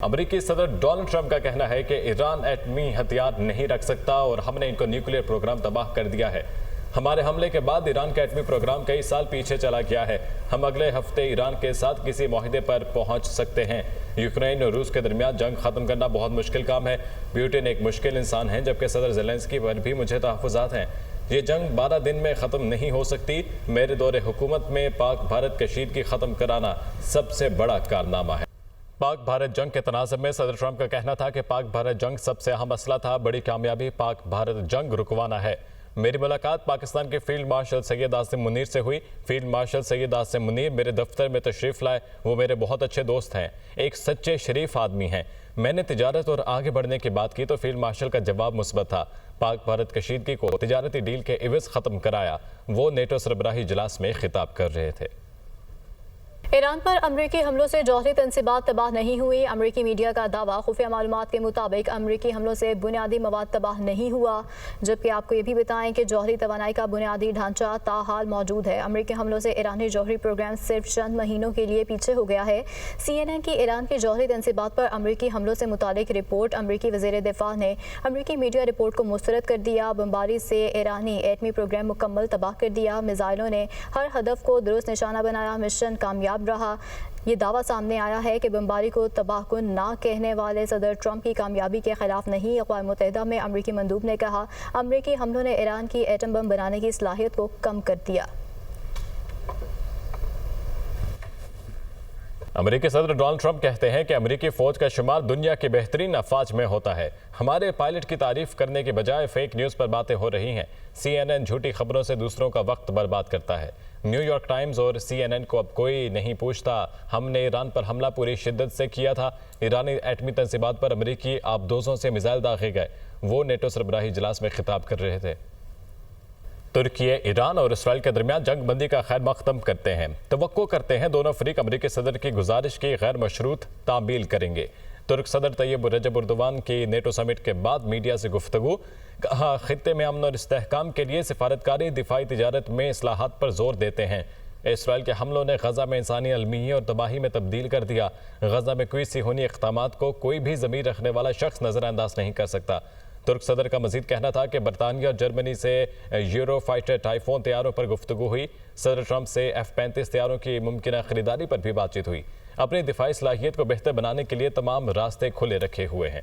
अमेरिकी सदर Donald Trump का कहना है कि ईरान एटमी हथियार नहीं रख सकता और हमने इनको न्यूक्लियर प्रोग्राम तबाह कर दिया है। हमारे हमले के बाद ईरान का एटमी प्रोग्राम कई साल पीछे चला गया है। हम अगले हफ्ते ईरान के साथ किसी मुआहदे पर पहुंच सकते हैं। यूक्रेन और रूस के दरमियान जंग खत्म करना बहुत मुश्किल काम है। पुतिन एक मुश्किल इंसान है, जबकि सदर ज़ेलेंस्की पर भी मुझे तहफ़्फ़ुज़ात हैं। ये जंग 12 दिन में ख़त्म नहीं हो सकती। मेरे दौरे हुकूमत में पाक भारत कशीदगी ख़त्म कराना सबसे बड़ा कारनामा है। पाक भारत जंग के तनाज़ुर में सदर ट्रंप का कहना था कि पाक भारत जंग सबसे अहम मसला था। बड़ी कामयाबी पाक भारत जंग रुकवाना है। मेरी मुलाकात पाकिस्तान के फील्ड मार्शल सैयद आसिम मुनीर से हुई। फील्ड मार्शल सैयद आसिम मुनीर मेरे दफ्तर में तशरीफ़ लाए। वो मेरे बहुत अच्छे दोस्त हैं, एक सच्चे शरीफ आदमी हैं। मैंने तिजारत और आगे बढ़ने की बात की तो फील्ड मार्शल का जवाब मुस्बत था। पाक भारत कशीदगी को तिजारती डील के इवज़ ख़त्म कराया। वो नेटो सरबराही इजलास में खिताब कर रहे थे। ईरान पर अमरीकी हमलों से जौहरी तनसीबात तबाह नहीं हुई। अमरीकी मीडिया का दावा, खुफिया मालूमात के मुताबिक अमरीकी हमलों से बुनियादी मवाद तबाह नहीं हुआ। जबकि आपको ये भी बताएं कि जौहरी तवानाई का बुनियादी ढांचा ताहाल मौजूद है। अमरीकी हमलों से ईरानी जौहरी प्रोग्राम सिर्फ चंद महीनों के लिए पीछे हो गया है। CNN की ईरान की जौहरी तनसीबात पर अमरीकी हमलों से मुतालिक रिपोर्ट, अमरीकी वज़ीर दिफा ने अमरीकी मीडिया रिपोर्ट को मुस्तरद कर दिया। बमबारी से ईरानी एटमी प्रोग्राम मुकम्मल तबाह कर दिया। मिसाइलों ने हर हदफ को दुरुस्त निशाना बनाया। मिशन कामयाब रहा। ये दावा सामने आया है कि बमबारी को तबाहकुन ना कहने वाले सदर ट्रंप की कामयाबी के खिलाफ नहीं। अक़वाम मुत्तहिदा में अमरीकी मंदूब ने कहा, अमरीकी हमलों ने ईरान की एटम बम बनाने की सलाहियत को कम कर दिया। अमेरिकी सदर डोनाल्ड ट्रंप कहते हैं कि अमेरिकी फ़ौज का शुमार दुनिया की बेहतरीन अफवाज में होता है। हमारे पायलट की तारीफ करने के बजाय फेक न्यूज़ पर बातें हो रही हैं। CNN झूठी खबरों से दूसरों का वक्त बर्बाद करता है। न्यूयॉर्क टाइम्स और CNN को अब कोई नहीं पूछता। हमने ईरान पर हमला पूरी शिद्दत से किया था। ईरानी एटमी तनसीबात पर अमेरिकी आबदोजों से मिसाइल दागे गए। वो नेटो सरबराही इजलास में खिताब कर रहे थे। तुर्की ईरान और इसराइल के दरमियान जंग बंदी का खैर मकदम करते हैं। तवक्को करते हैं दोनों फरीक अमरीकी सदर की गुजारिश की गैर मशरूत तामील करेंगे। तुर्क सदर तैयब रजब एर्दोगान की नेटो समिट के बाद मीडिया से गुफ्तगू, कहा खित्ते में अमन और इस्तेहकाम के लिए सिफारतकारी दिफाई तिजारत में इस्लाहात पर जोर देते हैं। इसराइल के हमलों ने गजा में इंसानी अलमियत और तबाही में तब्दील कर दिया। गजा में कोई सिहोनी इक़दामात को कोई भी ज़मीर रखने वाला शख्स नज़रअंदाज नहीं कर सकता। तुर्क सदर का मजीद कहना था कि बरतानिया और जर्मनी से यूरो फाइटर टाइफोन तैयारों पर गुफ्तगू हुई। सदर ट्रंप से F-35 तैयारों की मुमकिन खरीदारी पर भी बातचीत हुई। अपनी दिफाई सलाहियत को बेहतर बनाने के लिए तमाम रास्ते खुले रखे हुए हैं।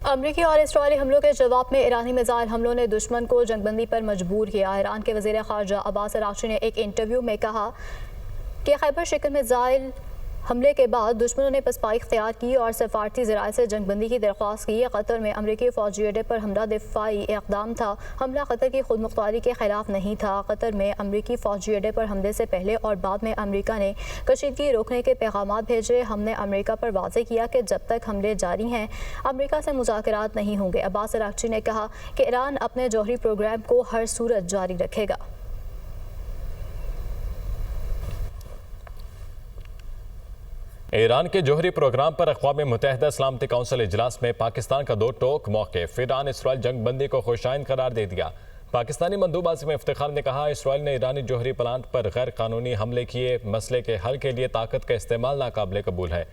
अमरीकी और इसराइली हमलों के जवाब में ईरानी मिसाइल हमलों ने दुश्मन को जंगबंदी पर मजबूर किया। ईरान के वज़ीर ख़ारजा अब्बास अराग़ची ने एक इंटरव्यू में कहा कि खैबर शिकन मिसाइल हमले के बाद दुश्मनों ने पसपाई इख्तियार की और सफारती ज़राए से जंगबंदी की दरख्वास्त की। कतर में अमरीकी फ़ौजी अड्डे पर हमला दिफाई इक़दाम था। हमला कतर की खुद मुख्तारी के खिलाफ नहीं था। कतर में अमरीकी फ़ौजी अड्डे पर हमले से पहले और बाद में अमरीका ने कशीदगी रोकने के पैगामात भेजे। हमने अमरीका पर वाज़े किया कि जब तक हमले जारी हैं अमरीका से मुज़ाकरात नहीं होंगे। अब्बास अराग़ची ने कहा कि ईरान अपने जौहरी प्रोग्राम को हर सूरत जारी रखेगा। ईरान के जौहरी प्रोग्राम पर अक़वाम मुत्तहिदा सलामती कौंसिल इजलास में पाकिस्तान का दो टोक मौक़िफ़। ईरान इसराइल जंग बंदी को खुशाइन करार दे दिया। पाकिस्तानी मंदूब आसिम इफ्तिखार ने कहा, इसराइल ने ईरानी जौहरी प्लांट पर गैर कानूनी हमले किए। मसले के हल के लिए ताकत का इस्तेमाल नाकाबिले कबूल है।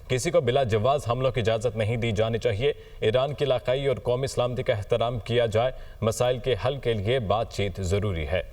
किसी को बिला जवाज हमलों की इजाज़त नहीं दी जानी चाहिए। ईरान की इलाक़ाई और कौमी सलामती का एहतराम किया जाए। मसाइल के हल के लिए बातचीत ज़रूरी है।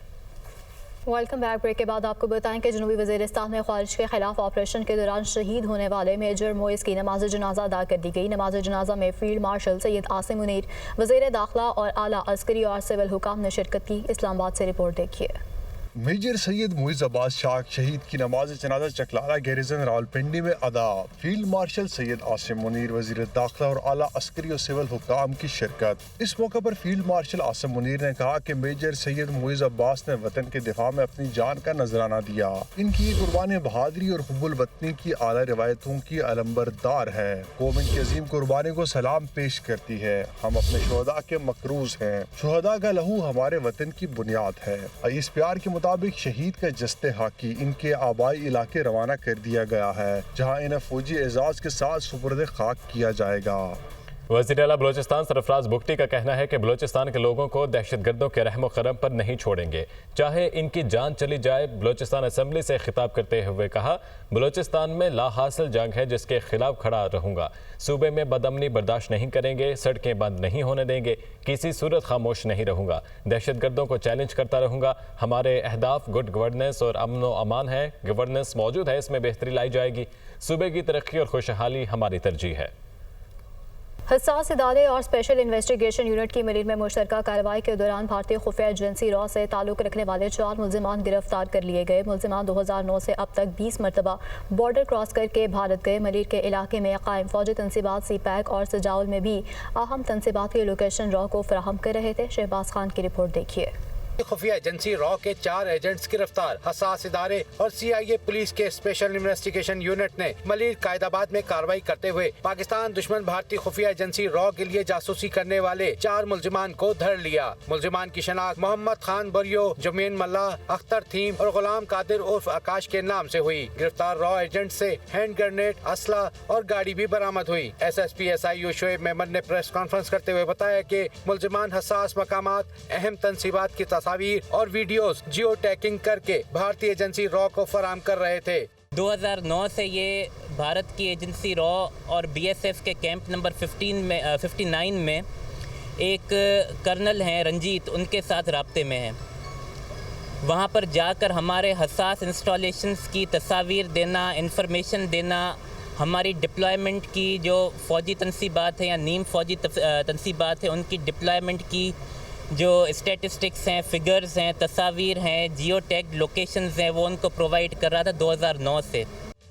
Welcome back. ब्रेक के बाद आपको बताएं कि जनूबी वज़ीरिस्तान में ख्वारिज के खिलाफ ऑपरेशन के दौरान शहीद होने वाले मेजर मोइस की नमाज जनाजा अदा कर दी गई। नमाज जनाजा में फील्ड मार्शल सैयद आसिम मुनीर, वज़ीर दाखिला और आला अस्करी और सिविल हुकाम ने शिरकत की। इस्लामाबाद से रिपोर्ट देखिए। मेजर सैयद मोइज़ अब्बास शाख शहीद की नमाज जनाजा चकलाला गैरिजन रावलपिंडी में अदा। फील्ड मार्शल सैयद आसिम मुनीर, वज़ीर दाखिला और आला अस्करी और सिविल हुकाम की शिरकत। इस मौके पर फील्ड मार्शल आसिम मुनीर ने कहा कि मेजर सैयद मोइज़ अब्बास ने वतन के दिफा में अपनी जान का नजराना दिया। इनकी ये कुर्बानी बहादुरी और हुब्बुल वतनी की आला रिवायतों की अलंबरदार है। कौम इनकी अजीम कुर्बानी को सलाम पेश करती है। हम अपने शुहदा के मकरूज हैं। शुहदा का लहू हमारे वतन की बुनियाद है। इस प्यार के मुताबिक शहीद का जस्ते हाकी इनके आबाई इलाके रवाना कर दिया गया है, जहां इन्हें फौजी एजाज के साथ सुपुर्द खाक किया जाएगा। वज़ीर आला बलोचिस्तान सरफराज बुगटी का कहना है कि बलोचिस्तान के लोगों को दहशतगर्दों के रहम करम पर नहीं छोड़ेंगे, चाहे इनकी जान चली जाए। बलोचिस्तान असम्बली से खिताब करते हुए कहा, बलोचिस्तान में लाहासिल जंग है जिसके खिलाफ खड़ा रहूंगा। सूबे में बदअमनी बर्दाश्त नहीं करेंगे, सड़कें बंद नहीं होने देंगे, किसी सूरत खामोश नहीं रहूंगा, दहशतगर्दों को चैलेंज करता रहूंगा। हमारे अहदाफ गुड गवर्नेंस और अमन व अमान है। गवर्नेंस मौजूद है, इसमें बेहतरी लाई जाएगी। सूबे की तरक्की और खुशहाली हमारी तरजीह है। हसास इदारे और स्पेशल इन्वेस्टिगेशन यूनिट की मलीर में मुश्तरका कार्रवाई के दौरान भारतीय खुफिया एजेंसी रॉ से ताल्लुक रखने वाले 4 मुल्जिमान गिरफ्तार कर लिए गए। मुल्जिमान 2009 से अब तक 20 मरतबा बॉर्डर क्रॉस करके भारत गए। मलीर के इलाके में कायम फौजी तनसीबात सीपैक और सजाउल में भी अहम तनसीबात की लोकेशन रॉ को फराहम कर रहे थे। शहबाज खान की रिपोर्ट देखिए। खुफिया एजेंसी रॉ के 4 एजेंट्स गिरफ्तार। हसास इदारे और CIA पुलिस के स्पेशल इन्वेस्टिगेशन यूनिट ने मलीर कायदाबाद में कार्रवाई करते हुए पाकिस्तान दुश्मन भारतीय खुफिया एजेंसी रॉ के लिए जासूसी करने वाले 4 मुल्जिमान को धर लिया। मुल्जिमान की शनाख्त मोहम्मद खान बरियो, जमीन मल्ला, अख्तर थीम और गुलाम कादिर उर्फ आकाश के नाम से हुई। गिरफ्तार रॉ एजेंट से हैंड ग्रेनेड, असला और गाड़ी भी बरामद हुई। SSP SIU शोएब मेमन ने प्रेस कॉन्फ्रेंस करते हुए बताया कि मुल्जिमान हसास मकामात, अहम तनसीबात की तस्वीर और वीडियोस जियो टैगिंग करके भारतीय एजेंसी रॉ को फराहम कर रहे थे। 2009 से ये भारत की एजेंसी रॉ और BSF के कैंप नंबर 59 में एक कर्नल हैं रंजीत, उनके साथ राब्ते में हैं। वहाँ पर जाकर हमारे हसास इंस्टॉलेशंस की तस्वीर देना, इंफॉर्मेशन देना, हमारी डिप्लॉयमेंट की जो फ़ौजी तनसीबात है या नीम फ़ौजी तनसीबात है उनकी डिप्लॉयमेंट की जो स्टैटिस्टिक्स हैं, फिगर्स हैं, तस्वीर हैं, जियो टैग लोकेशंस हैं, वो उनको प्रोवाइड कर रहा था 2009 से।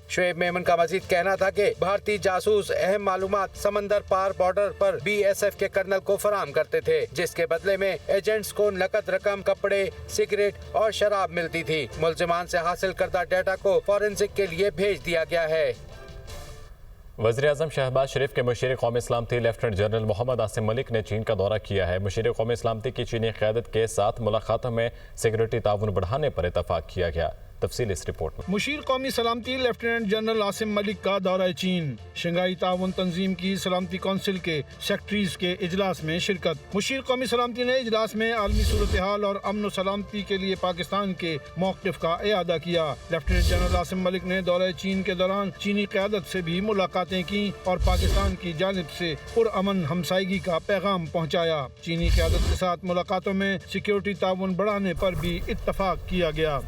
शोएब मेमन का मजीद कहना था कि भारतीय जासूस अहम मालूमात समंदर पार बॉर्डर पर BSF के कर्नल को फराहम करते थे, जिसके बदले में एजेंट्स को नकद रकम, कपड़े, सिगरेट और शराब मिलती थी। मुल्जिमान से हासिल करदा डाटा को फॉरेंसिक के लिए भेज दिया गया है। वज़ीर-ए-आज़म शहबाज शरीफ के मुशीर क़ौमी सलामती लेफ्टिनेंट जनरल मोहम्मद आसिम मलिक ने चीन का दौरा किया है। मुशीर क़ौमी सलामती की चीनी क़यादत के साथ मुलाकातों में सिक्योरिटी ताउन बढ़ाने पर इतफाक किया गया। तफसील इस रिपोर्ट में। मुशीर कौमी सलामती लेफ्टिनेंट जनरल आसिम मलिक का दौरा चीन। शंघाई ताउन तंजीम की सलामती कौंसिल के सेक्रेटरीज के इजलास में शिरकत। मुशीर कौमी सलामती ने इजलास में आलमी सूरत हाल और अमन सलामती के लिए पाकिस्तान के मौक़िफ़ का इआदा किया। लेफ्टिनेंट जनरल आसिम मलिक ने दौरा चीन के दौरान चीनी क़यादत से भी मुलाकातें की और पाकिस्तान की जानिब से पुरअमन हमसायगी का पैगाम पहुँचाया। चीनी क़यादत के साथ मुलाकातों में सिक्योरिटी ताउन बढ़ाने पर भी इत्तफाक किया गया।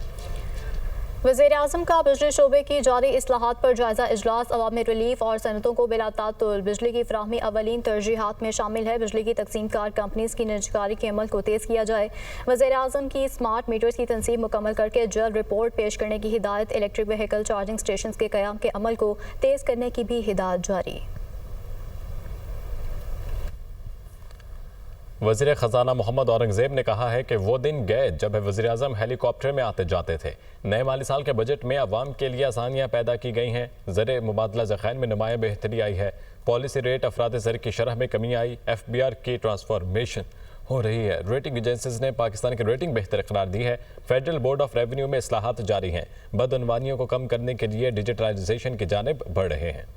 वज़ीर-ए-आज़म का बिजली शोबे की जारी इस्लाहात पर जायजा इजलास। अवामी रिलीफ और सनतों को बिला तातुल बिजली की फ्राहमी अवलीन तरजीहात में शामिल है। बिजली की तकसीम कार कंपनीज की निजकारी के अमल को तेज़ किया जाए। वज़ीर-ए-आज़म की स्मार्ट मीटर्स की तनसीब मुकम्मल करके जल्द रिपोर्ट पेश करने की हिदायत। इलेक्ट्रिक व्हीकल चार्जिंग स्टेशन के क़याम के अमल को तेज़ करने की भी हिदायत जारी। वज़ीर ख़जाना मोहम्मद औरंगज़ेब ने कहा है कि वो दिन गए जब वज़ीर-ए-आज़म हेलीकॉप्टर में आते जाते थे। नए माली साल के बजट में अवाम के लिए आसानियाँ पैदा की गई हैं। ज़र मुबादला ज़ख़ाइन में नुमाया बेहतरी आई है। पॉलिसी रेट अफराद ज़र की शरह में कमी आई। FBR की ट्रांसफॉर्मेशन हो रही है। रेटिंग एजेंसीज ने पाकिस्तान की रेटिंग बेहतर करार दी है। फेडरल बोर्ड ऑफ रेवेन्यू में इस्लाहात जारी हैं। बदअनवानियों को कम करने के लिए डिजिटलाइजेशन की जानिब बढ़ रहे हैं।